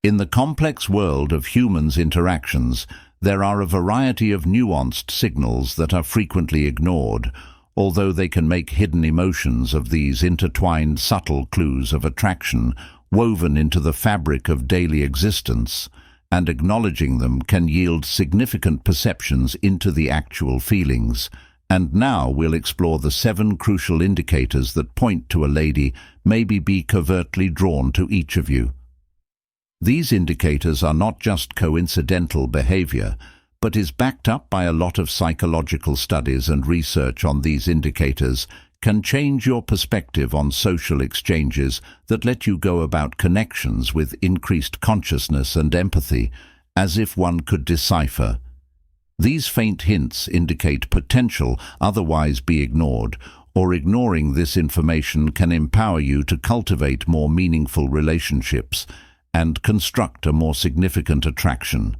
In the complex world of humans' interactions, there are a variety of nuanced signals that are frequently ignored, although they can make hidden emotions of these intertwined subtle clues of attraction woven into the fabric of daily existence, and acknowledging them can yield significant perceptions into the actual feelings. And now we'll explore the 7 crucial indicators that point to a lady maybe be covertly drawn to each of you. These indicators are not just coincidental behavior, but is backed up by a lot of psychological studies, and research on these indicators can change your perspective on social exchanges that let you go about connections with increased consciousness and empathy, as if one could decipher. These faint hints indicate potential otherwise be ignored, or ignoring this information can empower you to cultivate more meaningful relationships and construct a more significant attraction.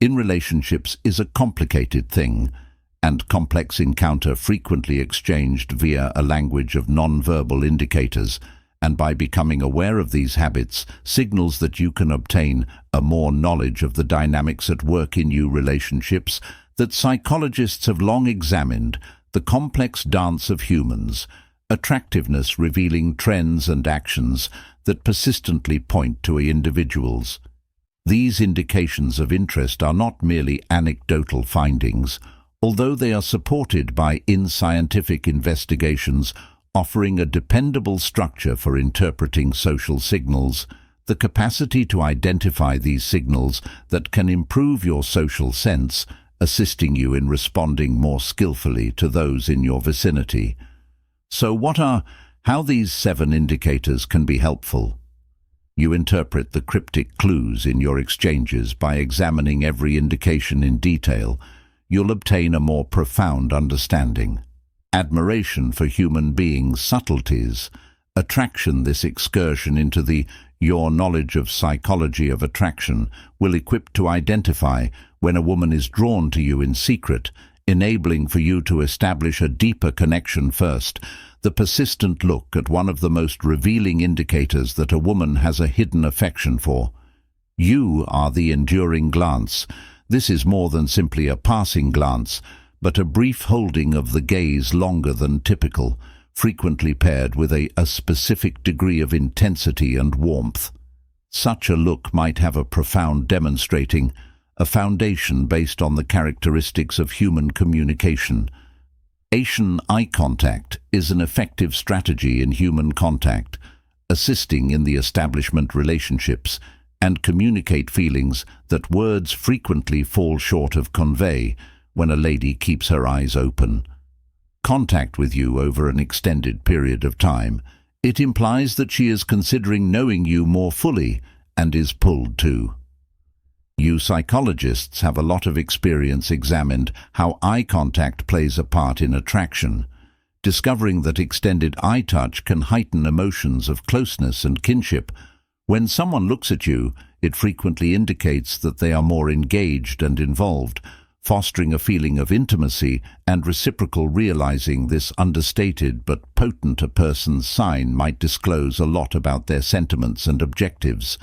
In relationships is a complicated thing, and complex encounter frequently exchanged via a language of nonverbal indicators, and by becoming aware of these habits, signals that you can obtain a more knowledge of the dynamics at work in your relationships that psychologists have long examined, the complex dance of humans, attractiveness revealing trends and actions that persistently point to individuals. These indications of interest are not merely anecdotal findings, although they are supported by scientific investigations offering a dependable structure for interpreting social signals. The capacity to identify these signals that can improve your social sense, assisting you in responding more skillfully to those in your vicinity. So how these 7 indicators can be helpful? You interpret the cryptic clues in your exchanges by examining every indication in detail. You'll obtain a more profound understanding. Admiration for human beings' subtleties. Attraction. This excursion into your knowledge of psychology of attraction will equip to identify when a woman is drawn to you in secret, enabling for you to establish a deeper connection first. The persistent look at one of the most revealing indicators that a woman has a hidden affection for. You are the enduring glance. This is more than simply a passing glance, but a brief holding of the gaze longer than typical, frequently paired with a specific degree of intensity and warmth. Such a look might have a profound demonstrating a foundation based on the characteristics of human communication. Asian eye contact is an effective strategy in human contact, assisting in the establishment relationships and communicate feelings that words frequently fall short of convey when a lady keeps her eyes open. Contact with you over an extended period of time. It implies that she is considering knowing you more fully and is pulled to. You psychologists have a lot of experience examined how eye contact plays a part in attraction, discovering that extended eye touch can heighten emotions of closeness and kinship. When someone looks at you, it frequently indicates that they are more engaged and involved, fostering a feeling of intimacy and reciprocal. Realizing this understated but potent a person's sign might disclose a lot about their sentiments and objectives,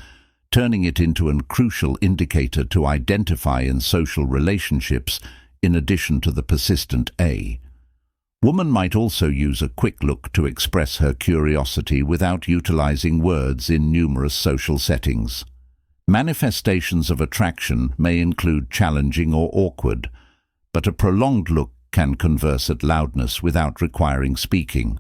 turning it into a crucial indicator to identify in social relationships, in addition to the persistent A. Woman might also use a quick look to express her curiosity without utilizing words in numerous social settings. Manifestations of attraction may include challenging or awkward, but a prolonged look can converse at loudness without requiring speaking.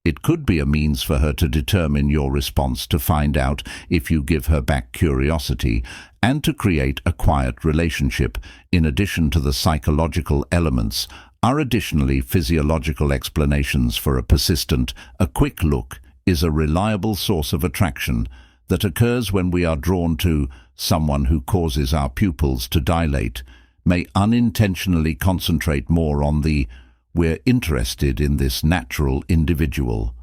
It could be a means for her to determine your response, to find out if you give her back curiosity, and to create a quiet relationship. In addition to the psychological elements, are additionally physiological explanations for a quick look is a reliable source of attraction that occurs when we are drawn to someone who causes our pupils to dilate, may unintentionally concentrate more on we're interested in this natural individual.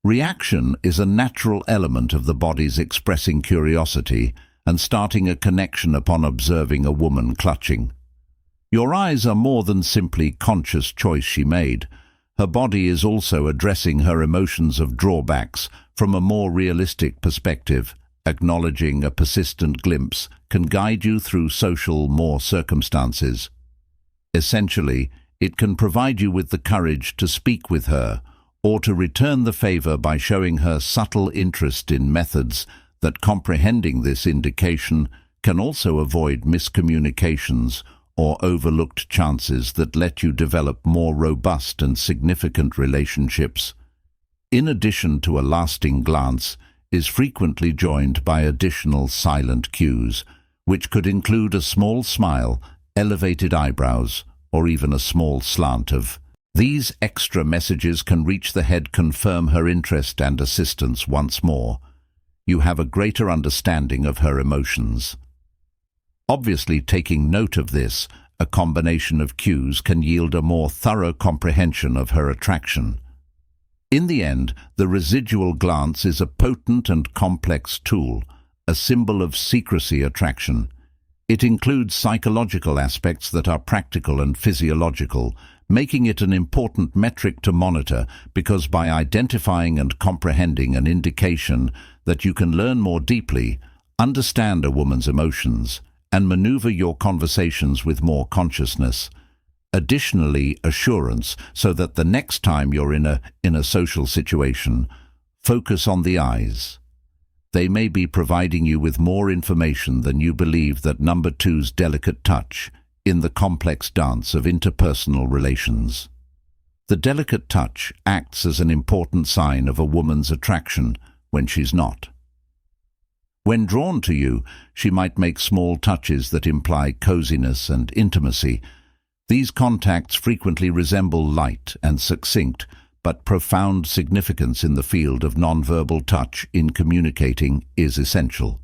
Reaction is a natural element of the body's expressing curiosity and starting a connection upon observing a woman clutching. Your eyes are more than simply conscious choice she made. Her body is also addressing her emotions of drawbacks from a more realistic perspective, acknowledging a persistent glimpse can guide you through more circumstances. Essentially, it can provide you with the courage to speak with her or to return the favor by showing her subtle interest in methods that comprehending this indication can also avoid miscommunications or overlooked chances that let you develop more robust and significant relationships. In addition to a lasting glance, is frequently joined by additional silent cues, which could include a small smile, elevated eyebrows, or even a small slant of. These extra messages can reach the head, confirm her interest and assistance once more. You have a greater understanding of her emotions. Obviously, taking note of this, a combination of cues can yield a more thorough comprehension of her attraction. In the end, the residual glance is a potent and complex tool, a symbol of secrecy attraction. It includes psychological aspects that are practical and physiological, making it an important metric to monitor because by identifying and comprehending an indication that you can learn more deeply, understand a woman's emotions, and maneuver your conversations with more consciousness. Additionally, assurance, so that the next time you're in a social situation, focus on the eyes. They may be providing you with more information than you believe that number two's delicate touch in the complex dance of interpersonal relations. The delicate touch acts as an important sign of a woman's attraction when she's not. When drawn to you, she might make small touches that imply coziness and intimacy. These contacts frequently resemble light and succinct, but profound significance in the field of nonverbal touch in communicating is essential.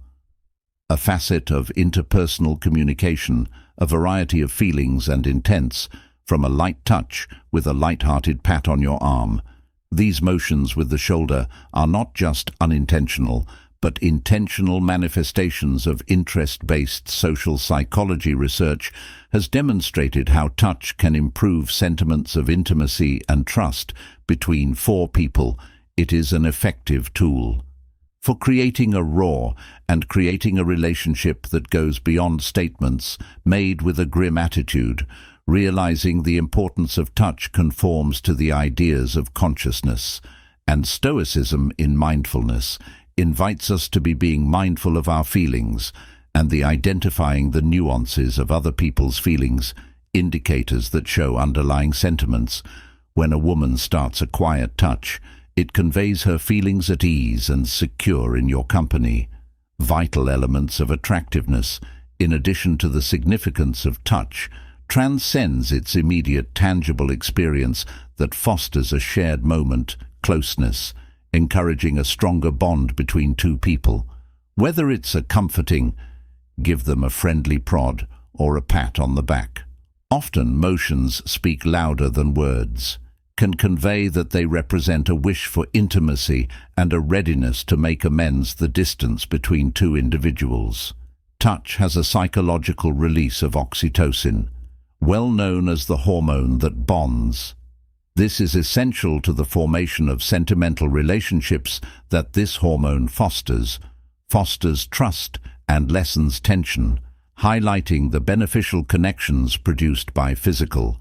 A facet of interpersonal communication, a variety of feelings and intents, from a light touch with a light-hearted pat on your arm. These motions with the shoulder are not just unintentional, but intentional manifestations of interest-based social psychology. Research has demonstrated how touch can improve sentiments of intimacy and trust between four people. It is an effective tool for creating a creating a relationship that goes beyond statements made with a grim attitude. Realizing the importance of touch conforms to the ideas of consciousness, and Stoicism in mindfulness invites us to be being mindful of our feelings and identifying the nuances of other people's feelings, indicators that show underlying sentiments. When a woman starts a quiet touch, it conveys her feelings at ease and secure in your company. Vital elements of attractiveness, in addition to the significance of touch, transcends its immediate tangible experience that fosters a shared moment, closeness, encouraging a stronger bond between two people. Whether it's a comforting, give them a friendly prod, or a pat on the back. Often motions speak louder than words, can convey that they represent a wish for intimacy and a readiness to make amends the distance between two individuals. Touch has a psychological release of oxytocin, well known as the hormone that bonds. This is essential to the formation of sentimental relationships that this hormone fosters trust and lessens tension, highlighting the beneficial connections produced by physical.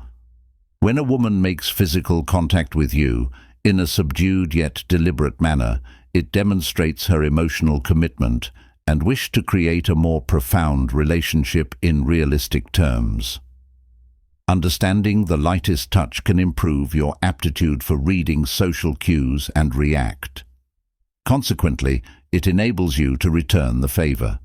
When a woman makes physical contact with you, in a subdued yet deliberate manner, it demonstrates her emotional commitment and wish to create a more profound relationship in realistic terms. Understanding the lightest touch can improve your aptitude for reading social cues and react. Consequently, it enables you to return the favor.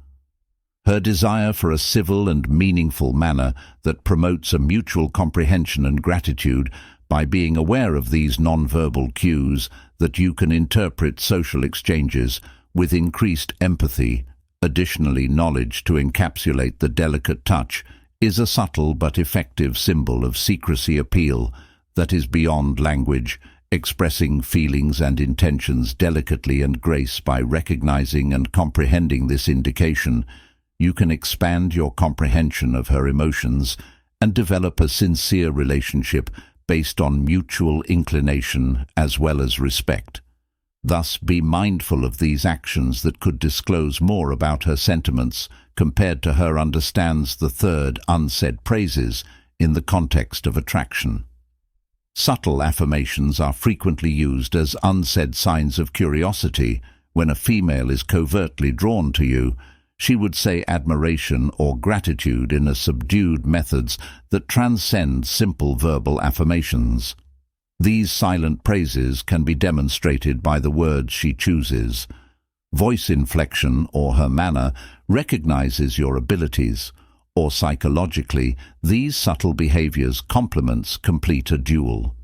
Her desire for a civil and meaningful manner that promotes a mutual comprehension and gratitude. By being aware of these nonverbal cues, that you can interpret social exchanges with increased empathy. Additionally, knowledge to encapsulate the delicate touch is a subtle but effective symbol of secrecy appeal that is beyond language, expressing feelings and intentions delicately and grace. By recognizing and comprehending this indication, you can expand your comprehension of her emotions and develop a sincere relationship based on mutual inclination as well as respect. Thus, be mindful of these actions that could disclose more about her sentiments compared to her understands the third unsaid praises in the context of attraction. Subtle affirmations are frequently used as unsaid signs of curiosity. When a female is covertly drawn to you, she would say admiration or gratitude in a subdued methods that transcend simple verbal affirmations. These silent praises can be demonstrated by the words she chooses. Voice inflection or her manner recognizes your abilities, or psychologically, these subtle behaviors complements complete a duel.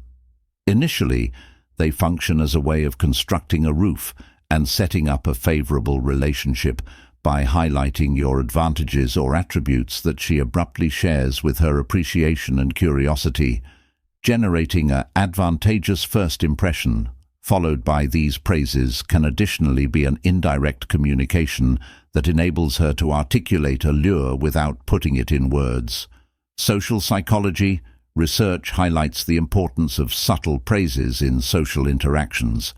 Initially, they function as a way of constructing a roof and setting up a favorable relationship by highlighting your advantages or attributes that she abruptly shares with her appreciation and curiosity, generating an advantageous first impression. Followed by these praises can additionally be an indirect communication that enables her to articulate a lure without putting it in words. Social psychology research highlights the importance of subtle praises in social interactions.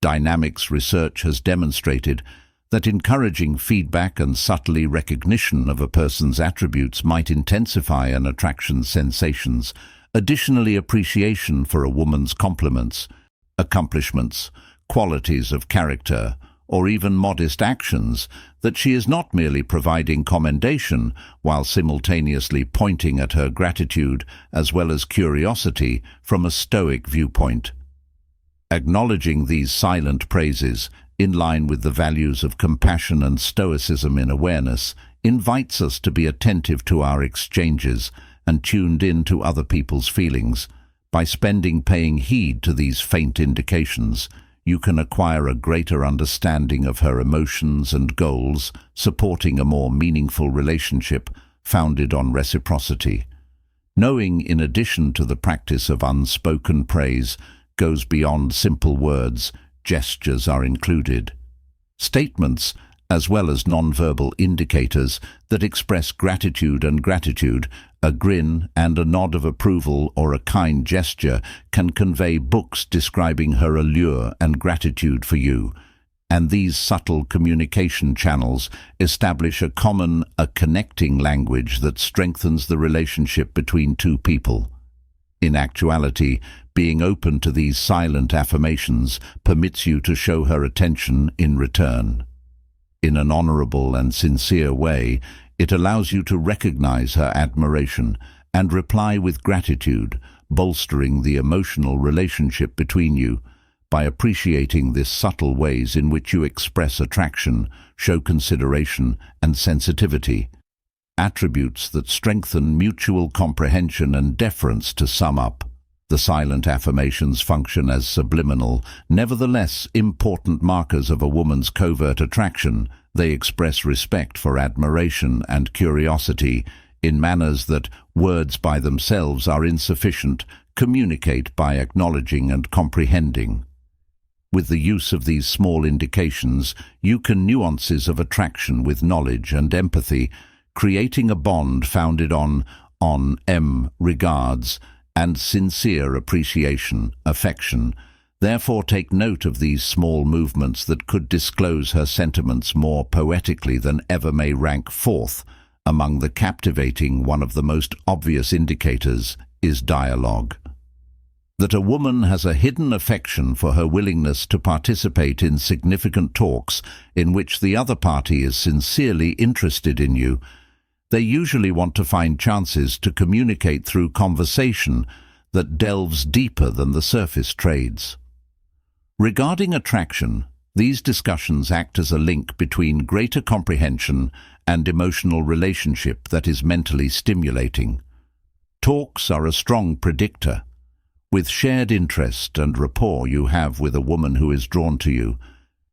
Dynamics research has demonstrated that encouraging feedback and subtly recognition of a person's attributes might intensify an attraction's sensations. Additionally, appreciation for a woman's compliments, accomplishments, qualities of character, or even modest actions, that she is not merely providing commendation while simultaneously pointing at her gratitude as well as curiosity from a Stoic viewpoint. Acknowledging these silent praises, in line with the values of compassion and Stoicism in awareness, invites us to be attentive to our exchanges and tuned in to other people's feelings. By paying heed to these faint indications, you can acquire a greater understanding of her emotions and goals, supporting a more meaningful relationship founded on reciprocity. Knowing, in addition to the practice of unspoken praise, goes beyond simple words. Gestures are included. Statements, as well as nonverbal indicators that express gratitude, a grin and a nod of approval or a kind gesture can convey books describing her allure and gratitude for you. And these subtle communication channels establish a connecting language that strengthens the relationship between two people. In actuality, being open to these silent affirmations permits you to show her attention in return. In an honorable and sincere way, it allows you to recognize her admiration and reply with gratitude, bolstering the emotional relationship between you. By appreciating these subtle ways in which you express attraction, show consideration and sensitivity, attributes that strengthen mutual comprehension and deference. To sum up, the silent affirmations function as subliminal, nevertheless important markers of a woman's covert attraction. They express respect for admiration and curiosity in manners that words by themselves are insufficient. Communicate by acknowledging and comprehending. With the use of these small indications, you can nuances of attraction with knowledge and empathy, creating a bond founded on regards and sincere appreciation, affection. Therefore, take note of these small movements that could disclose her sentiments more poetically than ever. May rank fourth among the captivating. One of the most obvious indicators is dialogue. That a woman has a hidden affection for her willingness to participate in significant talks in which the other party is sincerely interested in you. They usually want to find chances to communicate through conversation that delves deeper than the surface trades. Regarding attraction, these discussions act as a link between greater comprehension and emotional relationship that is mentally stimulating. Talks are a strong predictor. With shared interest and rapport you have with a woman who is drawn to you,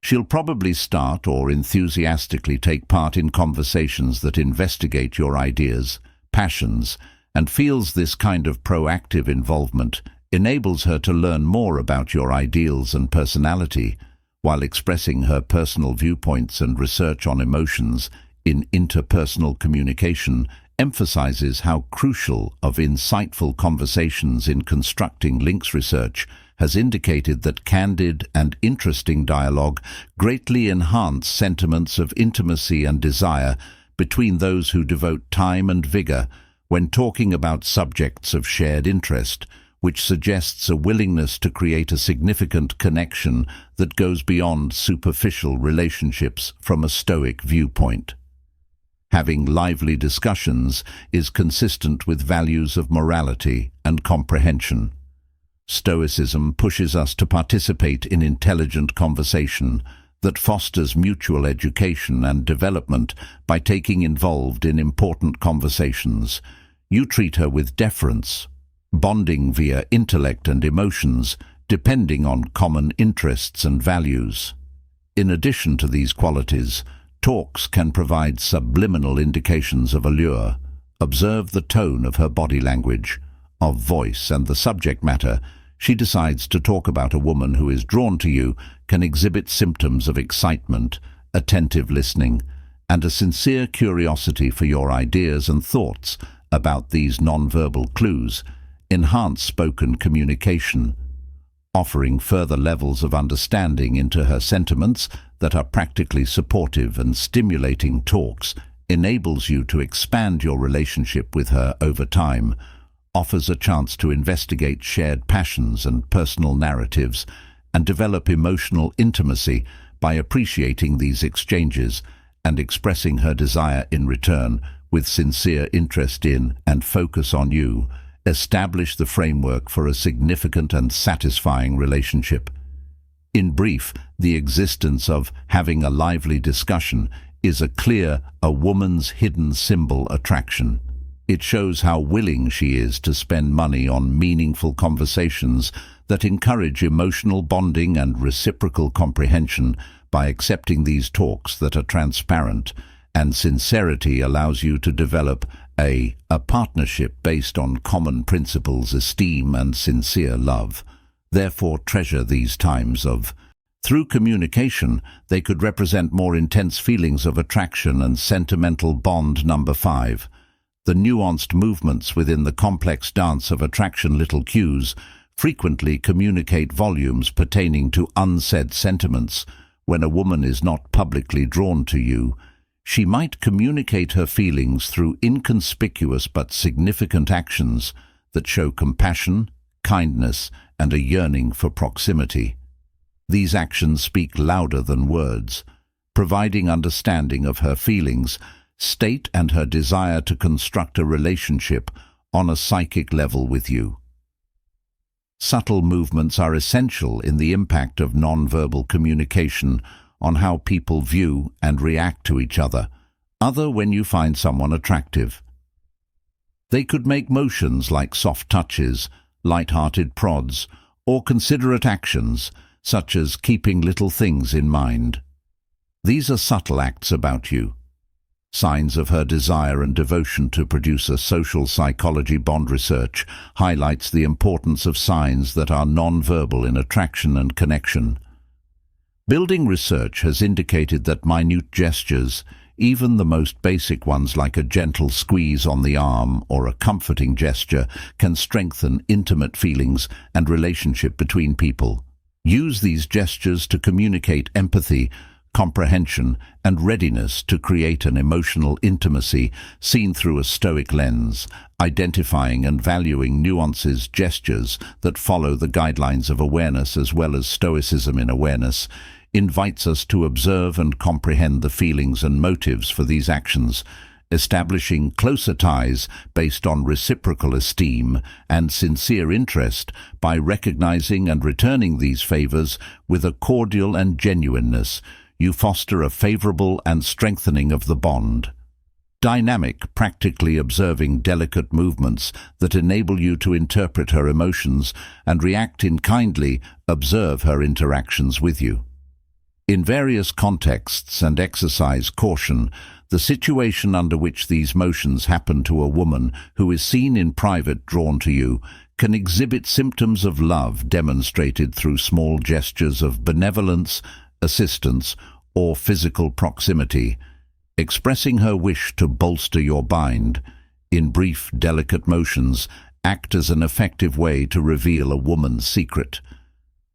she'll probably start or enthusiastically take part in conversations that investigate your ideas, passions, and feels this kind of proactive involvement enables her to learn more about your ideals and personality, while expressing her personal viewpoints. And research on emotions in interpersonal communication emphasizes how crucial of insightful conversations in constructing links. Research has indicated that candid and interesting dialogue greatly enhance sentiments of intimacy and desire between those who devote time and vigor when talking about subjects of shared interest, which suggests a willingness to create a significant connection that goes beyond superficial relationships from a Stoic viewpoint. Having lively discussions is consistent with values of morality and comprehension. Stoicism pushes us to participate in intelligent conversation that fosters mutual education and development by taking involved in important conversations. You treat her with deference, bonding via intellect and emotions, depending on common interests and values. In addition to these qualities, talks can provide subliminal indications of allure. Observe the tone of her body language, of voice, and the subject matter. She decides to talk about a woman who is drawn to you can exhibit symptoms of excitement, attentive listening, and a sincere curiosity for your ideas and thoughts about these nonverbal clues. Enhance spoken communication, offering further levels of understanding into her sentiments that are practically supportive and stimulating talks, enables you to expand your relationship with her over time, offers a chance to investigate shared passions and personal narratives, and develop emotional intimacy by appreciating these exchanges and expressing her desire in return with sincere interest in and focus on you. Establish the framework for a significant and satisfying relationship. In brief, the existence of having a lively discussion is a woman's hidden symbol attraction. It shows how willing she is to spend money on meaningful conversations that encourage emotional bonding and reciprocal comprehension by accepting these talks that are transparent, and sincerity allows you to develop a partnership based on common principles, esteem, and sincere love. Therefore, treasure these times of. Through communication, they could represent more intense feelings of attraction and sentimental bond. Number 5. The nuanced movements within the complex dance of attraction. Little cues frequently communicate volumes pertaining to unsaid sentiments. When a woman is not publicly drawn to you, she might communicate her feelings through inconspicuous but significant actions that show compassion, kindness, and a yearning for proximity. These actions speak louder than words, providing understanding of her feelings, state, and her desire to construct a relationship on a psychic level with you. Subtle movements are essential in the impact of nonverbal communication on how people view and react to each other, when you find someone attractive. They could make motions like soft touches, light-hearted prods, or considerate actions, such as keeping little things in mind. These are subtle acts about you, signs of her desire and devotion to produce a social psychology. Bond research highlights the importance of signs that are nonverbal in attraction and connection. Building research has indicated that minute gestures, even the most basic ones like a gentle squeeze on the arm or a comforting gesture, can strengthen intimate feelings and relationship between people. Use these gestures to communicate empathy, comprehension, and readiness to create an emotional intimacy seen through a Stoic lens, identifying and valuing nuances, gestures that follow the guidelines of awareness as well as Stoicism in awareness, invites us to observe and comprehend the feelings and motives for these actions, establishing closer ties based on reciprocal esteem and sincere interest by recognizing and returning these favors with a cordial and genuineness. You foster a favorable and strengthening of the bond. Dynamic, practically observing delicate movements that enable you to interpret her emotions and react in kindly, observe her interactions with you. In various contexts, and exercise caution. The situation under which these motions happen to a woman who is seen in private drawn to you can exhibit symptoms of love demonstrated through small gestures of benevolence, assistance, or physical proximity, expressing her wish to bolster your bind. In brief, delicate motions act as an effective way to reveal a woman's secret.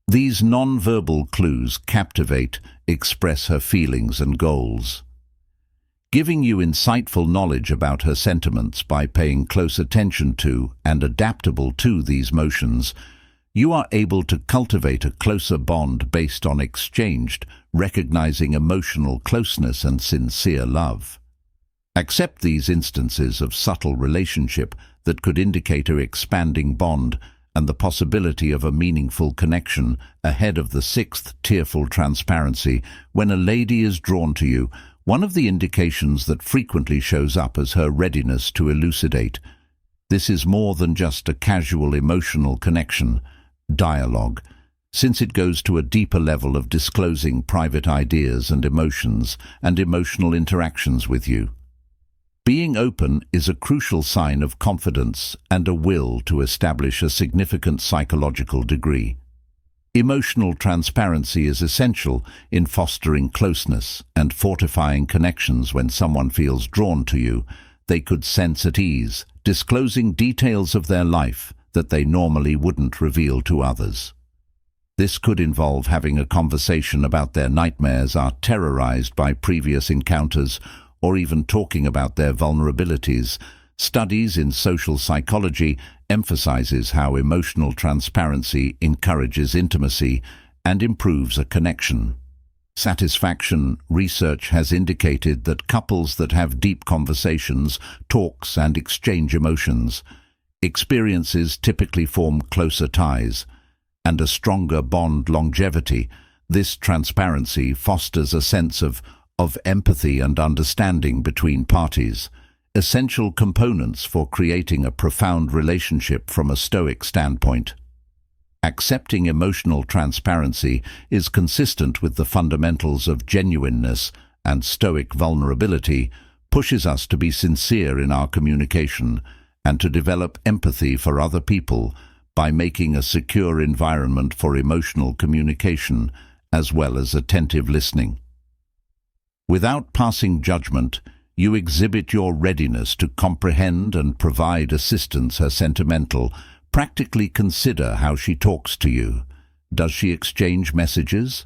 These nonverbal clues captivate, express her feelings and goals. Giving you insightful knowledge about her sentiments by paying close attention to and adaptable to these motions, you are able to cultivate a closer bond based on exchanged, recognizing emotional closeness and sincere love. Accept these instances of subtle relationship that could indicate an expanding bond and the possibility of a meaningful connection ahead of the sixth tearful transparency. When a lady is drawn to you, one of the indications that frequently shows up is her readiness to elucidate. This is more than just a casual emotional connection, dialogue, since it goes to a deeper level of disclosing private ideas and emotions and emotional interactions with you. Being open is a crucial sign of confidence and a will to establish a significant psychological degree. Emotional transparency is essential in fostering closeness and fortifying connections. When someone feels drawn to you, they could sense at ease, disclosing details of their life that they normally wouldn't reveal to others. This could involve having a conversation about their nightmares, are terrorized by previous encounters, or even talking about their vulnerabilities. Studies in social psychology emphasizes how emotional transparency encourages intimacy and improves a connection. Satisfaction research has indicated that couples that have deep conversations, talks, and exchange emotions, experiences typically form closer ties and a stronger bond longevity. This transparency fosters a sense of empathy and understanding between parties, essential components for creating a profound relationship from a Stoic standpoint. Accepting emotional transparency is consistent with the fundamentals of genuineness, and Stoic vulnerability pushes us to be sincere in our communication and to develop empathy for other people by making a secure environment for emotional communication as well as attentive listening. Without passing judgment, you exhibit your readiness to comprehend and provide assistance. Her sentimental, practically consider how she talks to you. Does she exchange messages,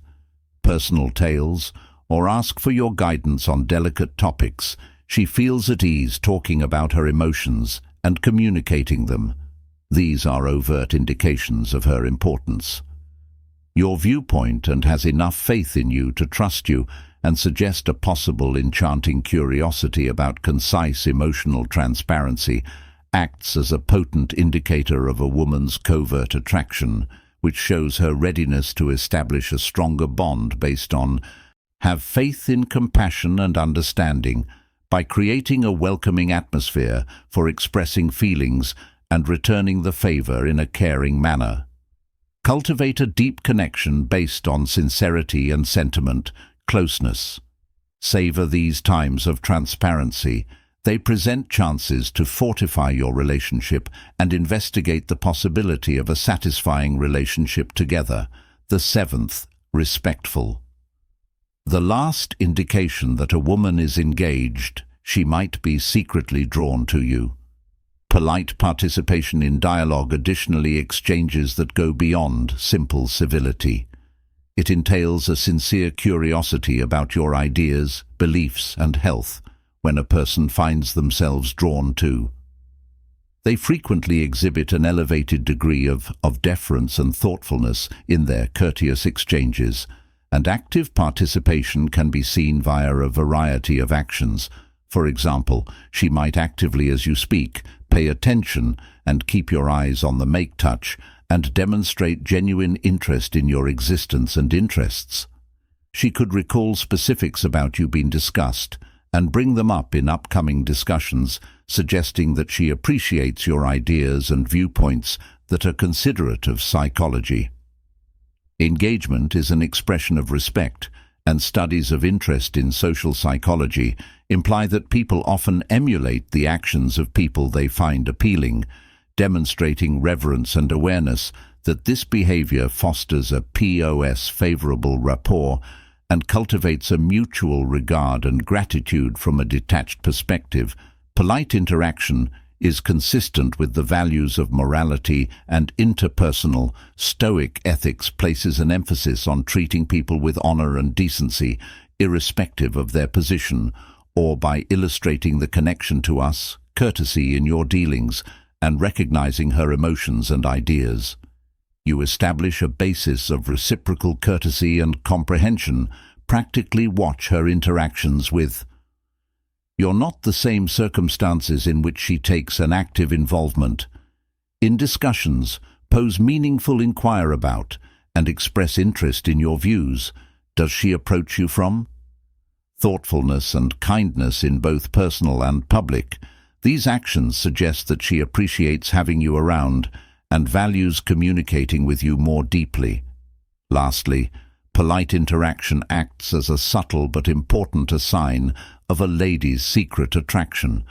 personal tales, or ask for your guidance on delicate topics? She feels at ease talking about her emotions and communicating them. These are overt indications of her importance. Your viewpoint and has enough faith in you to trust you and suggest a possible enchanting curiosity about concise emotional transparency acts as a potent indicator of a woman's covert attraction, which shows her readiness to establish a stronger bond based on have faith in compassion and understanding by creating a welcoming atmosphere for expressing feelings and returning the favor in a caring manner. Cultivate a deep connection based on sincerity and sentiment, closeness. Savor these times of transparency. They present chances to fortify your relationship and investigate the possibility of a satisfying relationship together. The seventh, respectful. The last indication that a woman is engaged, she might be secretly drawn to you. Polite participation in dialogue additionally exchanges that go beyond simple civility. It entails a sincere curiosity about your ideas, beliefs, and health when a person finds themselves drawn to. They frequently exhibit an elevated degree of deference and thoughtfulness in their courteous exchanges, and active participation can be seen via a variety of actions. For example, she might actively, as you speak, pay attention and keep your eyes on the make touch and demonstrate genuine interest in your existence and interests. She could recall specifics about you being discussed and bring them up in upcoming discussions, suggesting that she appreciates your ideas and viewpoints that are considerate of psychology. Engagement is an expression of respect, and studies of interest in social psychology imply that people often emulate the actions of people they find appealing, demonstrating reverence and awareness that this behavior fosters a favorable rapport and cultivates a mutual regard and gratitude from a detached perspective. Polite interaction is consistent with the values of morality and interpersonal. Stoic ethics places an emphasis on treating people with honor and decency, irrespective of their position, or by illustrating the connection to us, courtesy in your dealings, and recognizing her emotions and ideas. You establish a basis of reciprocal courtesy and comprehension. Practically watch her interactions with. You're not the same circumstances in which she takes an active involvement. In discussions, pose meaningful inquire about and express interest in your views. Does she approach you from? Thoughtfulness and kindness in both personal and public. These actions suggest that she appreciates having you around and values communicating with you more deeply. Lastly, polite interaction acts as a subtle but important sign of a lady's secret attraction.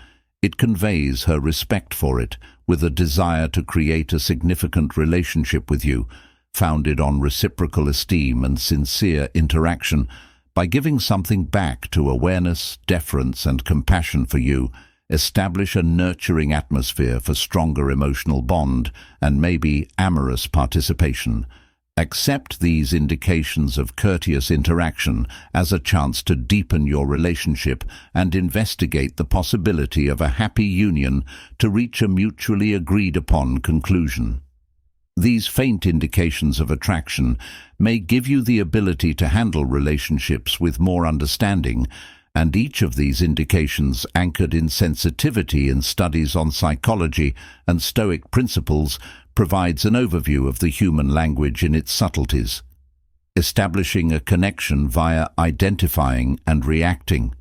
It conveys her respect for it, with a desire to create a significant relationship with you, founded on reciprocal esteem and sincere interaction. By giving something back to awareness, deference, and compassion for you, establish a nurturing atmosphere for stronger emotional bond and maybe amorous participation. Accept these indications of courteous interaction as a chance to deepen your relationship and investigate the possibility of a happy union to reach a mutually agreed-upon conclusion. These faint indications of attraction may give you the ability to handle relationships with more understanding, and each of these indications, anchored in sensitivity in studies on psychology and Stoic principles, provides an overview of the human language in its subtleties, establishing a connection via identifying and reacting.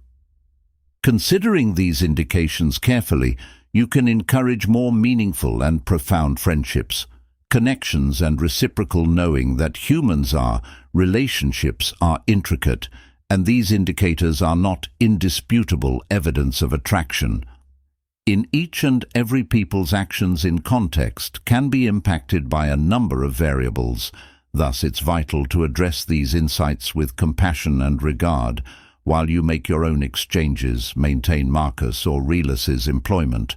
Considering these indications carefully, you can encourage more meaningful and profound friendships, connections, and reciprocal knowing that relationships are intricate, and these indicators are not indisputable evidence of attraction. In each and every people's actions in context can be impacted by a number of variables. Thus, it's vital to address these insights with compassion and regard while you make your own exchanges, maintain Marcus Aurelius's employment.